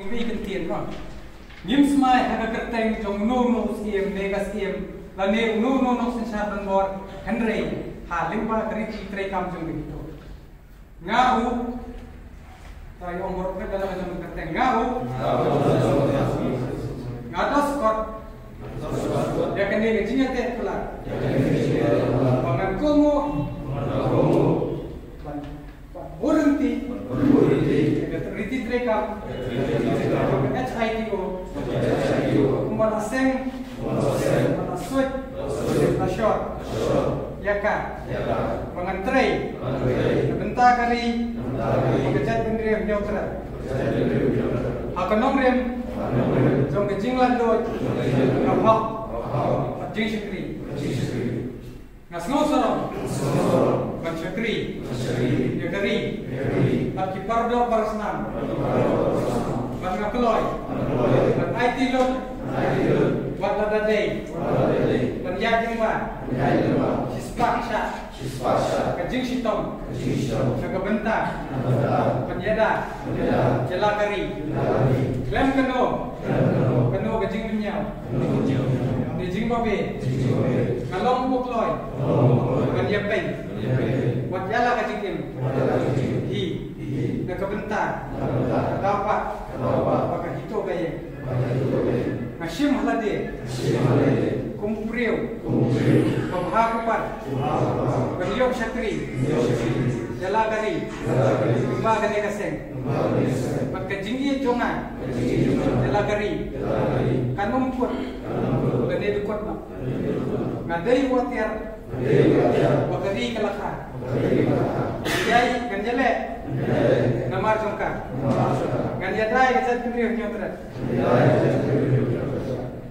Ini ikan tian kan. Nim smai ada kerteng jong no skiem mega skiem lane no sensar dan bor Henry halimba keriti trei kam jong begitu. Ngau tayo umur ke dalam jong kerteng ngau ngados kot ya kene jinya te pula pangan komo Urunti, riti trekam, HITO, malaseng, malasut, masyot, yaka, mengantrei, bentar kali, mengecat bendera nyotrat, hakanong rem, jom kejing landot, ngahok, jing syukri. Ngasno sorong, Syukri, Yagari, Aki Pardo Parasnam, Ban Ngakeloy, Ban IT Lok, Ban Ladadei, Ban Yagimba, Sispaksha, Kajing Sitom, Nagabenta, Ban Yada, Jelakari, Lem Kano, Kano Kajing Binyau, Nijing Babe, Ngalong Pukloy, Ban Yapeng, Wat Yala Kajing Hi, Nagabenta, Dapat, Pakai Hito Gaya, Ngashim Halade, Kumpriu, Pemhakupan, Beriok Syakri, Jalagari, Kumba Gane Kaseng, Kajinggi Jongan, Jalagari, Kanum Kut, Gane Dukut Mak, Ngadai Watiar, Wakari Kalakha, Yai Ganjale, Namar Jongka, Ganjadai Gajat Kumriu Nyotrat,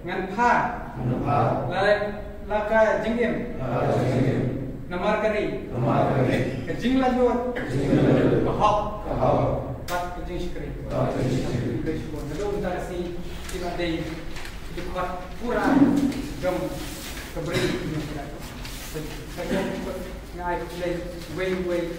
Ngan Pa, Laka Jingim, Namar Kari, Kajing Lajut, Kahok, Pak Kajing Syukri. Lalu kita kasih kita dari dekat pura jom keberi saya ikut ngai play way